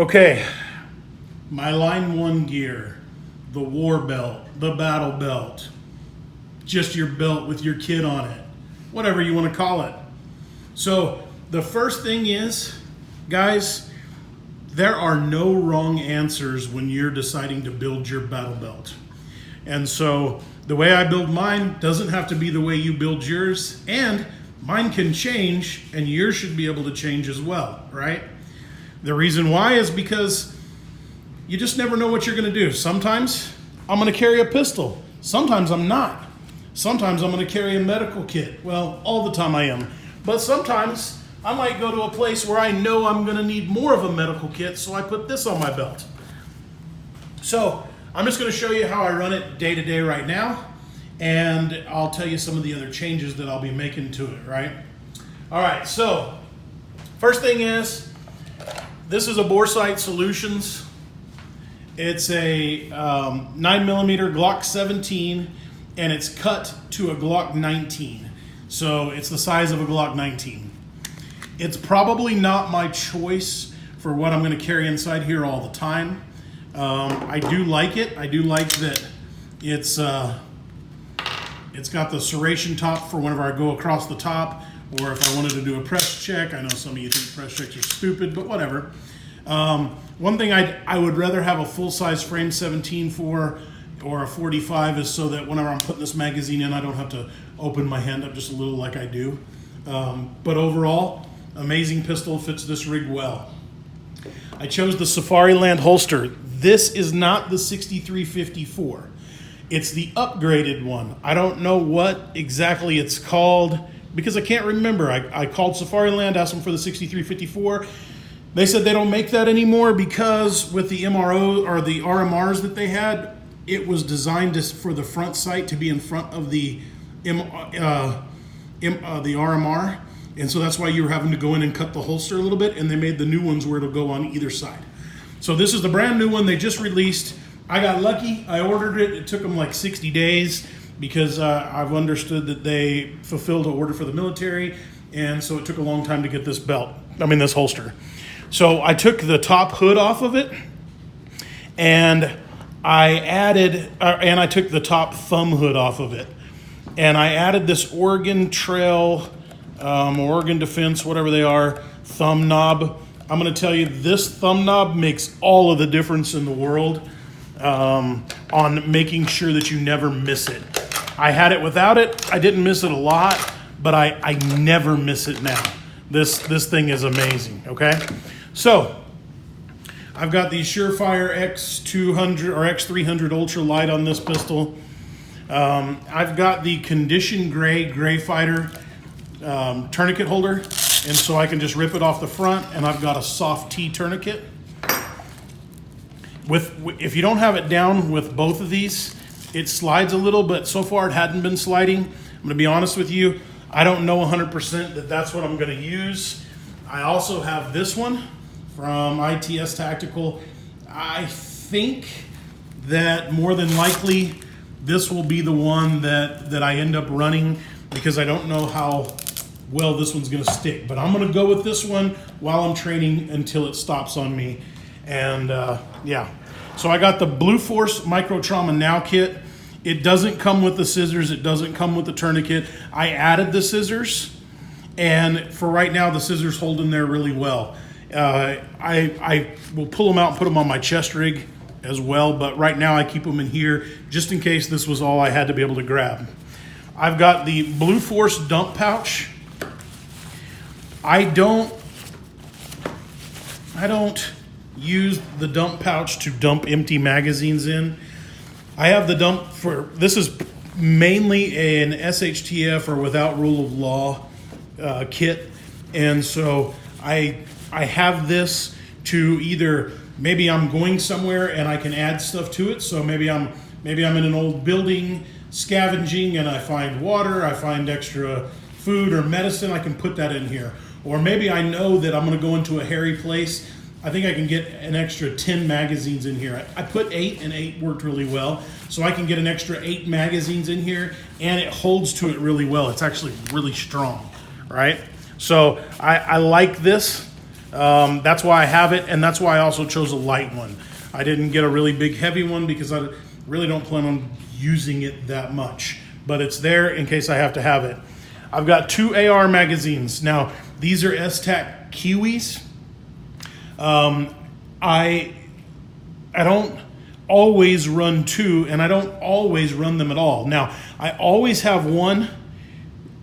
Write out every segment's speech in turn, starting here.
Okay, my line 1 gear, the war belt, the battle belt, just your belt with your kid on it, whatever you want to call it. So the first thing is, guys, there are no wrong answers when you're deciding to build your battle belt. And so the way I build mine doesn't have to be the way you build yours, and mine can change, and yours should be able to change as well, right? The reason why is because you just never know what you're going to do. Sometimes I'm going to carry a pistol. Sometimes I'm not. Sometimes I'm going to carry a medical kit. Well, all the time I am. But sometimes I might go to a place where I know I'm going to need more of a medical kit, so I put this on my belt. So I'm just going to show you how I run it day to day right now, and I'll tell you some of the other changes that I'll be making to it, right? All right, so first thing is, this is a Boresight Solutions. It's a 9mm Glock 17, and it's cut to a Glock 19. So it's the size of a Glock 19. It's probably not my choice for what I'm going to carry inside here all the time. I do like it. I do like that it's got the serration top for whenever I go across the top, or if I wanted to do a press check. I know some of you think press checks are stupid, but whatever. One thing I would rather have a full-size frame 17 for, or a 45, is so that whenever I'm putting this magazine in, I don't have to open my hand up just a little like I do. But overall, amazing pistol, fits this rig well. I chose the Safariland holster. This is not the 6354. It's the upgraded one. I don't know what exactly it's called because I can't remember. I called Safariland, asked them for the 6354. They said they don't make that anymore because with the MRO or the RMRs that they had, it was designed for the front sight to be in front of the RMR. And so that's why you were having to go in and cut the holster a little bit, and they made the new ones where it'll go on either side. So this is the brand new one they just released. I got lucky. I ordered it. It took them like 60 days because I've understood that they fulfilled an order for the military, and so it took a long time to get this this holster. So I took the top hood off of it, and I took the top thumb hood off of it, and I added this Oregon Trail, Oregon Defense, whatever they are, thumb knob. I'm going to tell you, this thumb knob makes all of the difference in the world on making sure that you never miss it. I had it without it. I didn't miss it a lot, but I never miss it now. This thing is amazing, okay? So I've got the Surefire X200 or X300 Ultra Light on this pistol. I've got the Condition Gray Fighter tourniquet holder, and so I can just rip it off the front, and I've got a soft T tourniquet. If you don't have it down with both of these, it slides a little, but so far it hadn't been sliding. I'm going to be honest with you, I don't know 100% that that's what I'm going to use. I also have this one from ITS Tactical. I think that more than likely this will be the one that I end up running because I don't know how well this one's going to stick. But I'm going to go with this one while I'm training until it stops on me. And yeah. So I got the Blue Force Micro Trauma Now kit. It doesn't come with the scissors. It doesn't come with the tourniquet. I added the scissors. And for right now, the scissors hold in there really well. I will pull them out and put them on my chest rig as well. But right now I keep them in here just in case this was all I had to be able to grab. I've got the Blue Force dump pouch. I don't use the dump pouch to dump empty magazines in. I have the dump this is mainly an SHTF or without rule of law kit. And so I have this to either, maybe I'm going somewhere and I can add stuff to it. So maybe I'm in an old building scavenging and I find water, I find extra food or medicine, I can put that in here. Or maybe I know that I'm going to go into a hairy place. I think I can get an extra 10 magazines in here. I put 8 and 8 worked really well. So I can get an extra 8 magazines in here and it holds to it really well. It's actually really strong, right? So I like this. That's why I have it, and that's why I also chose a light one. I didn't get a really big heavy one because I really don't plan on using it that much. But it's there in case I have to have it. I've got 2 AR magazines. Now, these are STAC Kiwis. I don't always run 2, and I don't always run them at all. Now, I always have one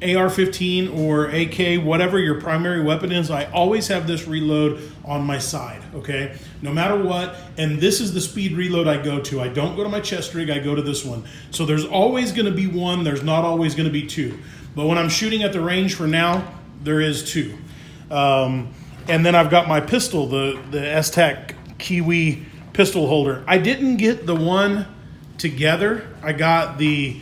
AR-15 or AK, whatever your primary weapon is. I always have this reload on my side, okay? No matter what, and this is the speed reload I go to. I don't go to my chest rig, I go to this one. So there's always gonna be one, there's not always gonna be 2. But when I'm shooting at the range for now, there is 2. And then I've got my pistol, the STAC Kiwi pistol holder. I didn't get the one together. I got the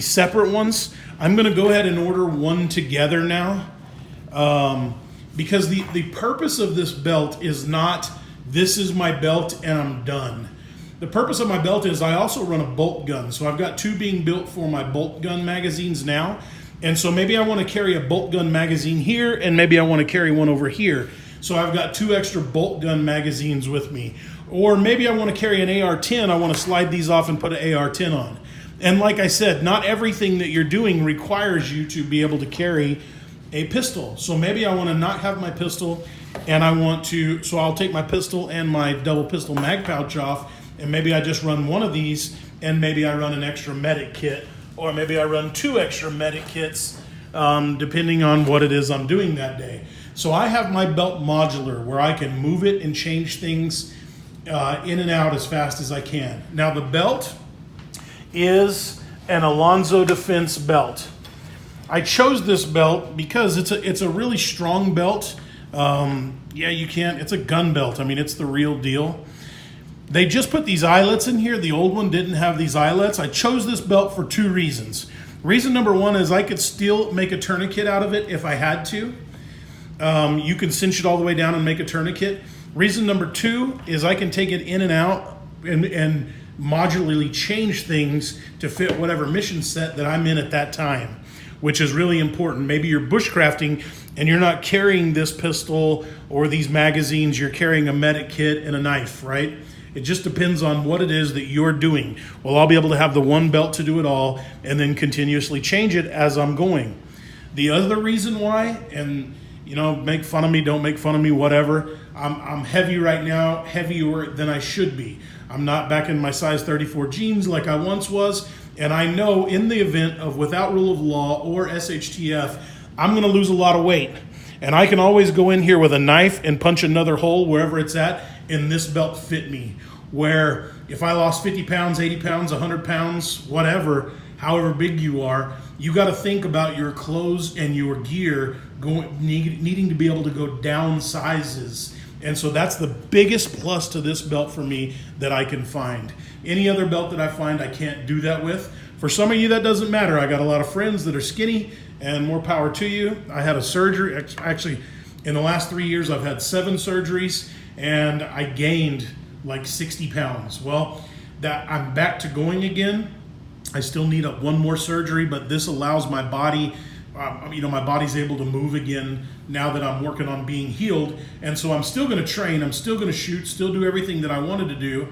separate ones. I'm going to go ahead and order one together now, because the purpose of this belt is not, this is my belt and I'm done. The purpose of my belt is I also run a bolt gun. So I've got 2 being built for my bolt gun magazines now. And so maybe I want to carry a bolt gun magazine here, and maybe I want to carry one over here. So I've got 2 extra bolt gun magazines with me. Or maybe I want to carry an AR-10. I want to slide these off and put an AR-10 on. And like I said, not everything that you're doing requires you to be able to carry a pistol. So maybe I want to not have my pistol, and I want to, so I'll take my pistol and my double pistol mag pouch off, and maybe I just run one of these, and maybe I run an extra medic kit, or maybe I run 2 extra medic kits, depending on what it is I'm doing that day. So I have my belt modular where I can move it and change things in and out as fast as I can. Now the belt is an Alonzo Defense belt. I chose this belt because it's a really strong belt. Yeah, you can't, it's a gun belt. I mean, it's the real deal. They just put these eyelets in here. The old one didn't have these eyelets. I chose this belt for 2 reasons. Reason number 1 is I could still make a tourniquet out of it if I had to. You can cinch it all the way down and make a tourniquet. Reason number 2 is I can take it in and out and modularly change things to fit whatever mission set that I'm in at that time, which is really important. Maybe you're bushcrafting and you're not carrying this pistol or these magazines, you're carrying a medic kit and a knife, right? It just depends on what it is that you're doing. Well, I'll be able to have the one belt to do it all and then continuously change it as I'm going. The other reason why, and you know, make fun of me, don't make fun of me, whatever. I'm heavy right now, heavier than I should be. I'm not back in my size 34 jeans like I once was, and I know in the event of without rule of law or SHTF, I'm gonna lose a lot of weight. And I can always go in here with a knife and punch another hole wherever it's at, and this belt fit me. Where if I lost 50 pounds, 80 pounds, 100 pounds, whatever, however big you are, you got to think about your clothes and your gear needing to be able to go down sizes. And so that's the biggest plus to this belt for me that I can find. Any other belt that I find, I can't do that with. For some of you, that doesn't matter. I got a lot of friends that are skinny, and more power to you. I had a surgery. Actually, in the last 3 years, I've had 7 surgeries, and I gained like 60 pounds. Well, that I'm back to going again. I still need one more surgery, but this allows my body, my body's able to move again now that I'm working on being healed. And so I'm still going to train, I'm still going to shoot, still do everything that I wanted to do.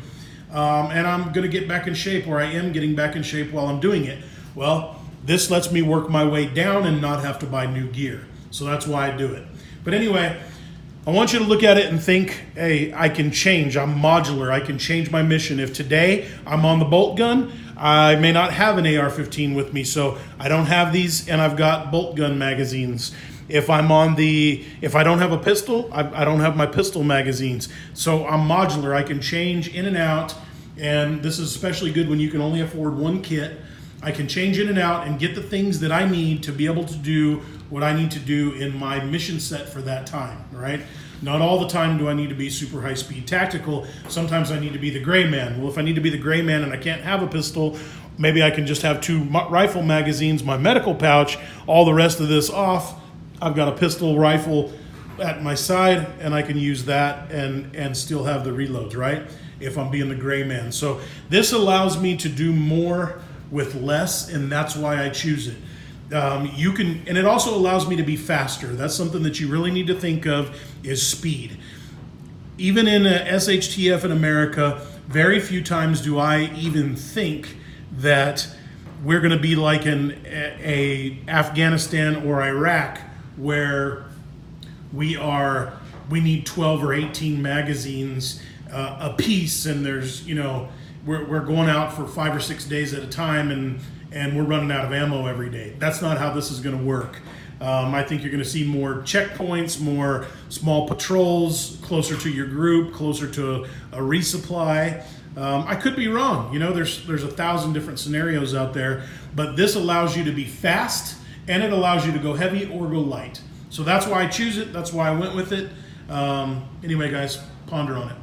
And I'm going to get back in shape, or I am getting back in shape while I'm doing it. Well, this lets me work my way down and not have to buy new gear. So that's why I do it. But anyway, I want you to look at it and think, hey, I can change. I'm modular. I can change my mission. If today I'm on the bolt gun, I may not have an AR-15 with me, so I don't have these, and I've got bolt gun magazines. If I don't have a pistol, I don't have my pistol magazines. So I'm modular. I can change in and out, and this is especially good when you can only afford one kit. I can change in and out and get the things that I need to be able to do what I need to do in my mission set for that time, right? Not all the time do I need to be super high-speed tactical. Sometimes I need to be the gray man. Well, if I need to be the gray man and I can't have a pistol, maybe I can just have 2 rifle magazines, my medical pouch, all the rest of this off. I've got a pistol rifle at my side, and I can use that and still have the reloads, right? If I'm being the gray man. So this allows me to do more with less, and that's why I choose it. You can, and it also allows me to be faster. That's something that you really need to think of is speed. Even in a SHTF in America, very few times do I even think that we're going to be like in a Afghanistan or Iraq where we need 12 or 18 magazines a piece, and there's, we're going out for 5 or 6 days at a time, and we're running out of ammo every day. That's not how this is going to work. I think you're going to see more checkpoints, more small patrols, closer to your group, closer to a resupply. I could be wrong. There's 1,000 different scenarios out there, but this allows you to be fast, and it allows you to go heavy or go light. So that's why I choose it. That's why I went with it. Anyway, guys, ponder on it.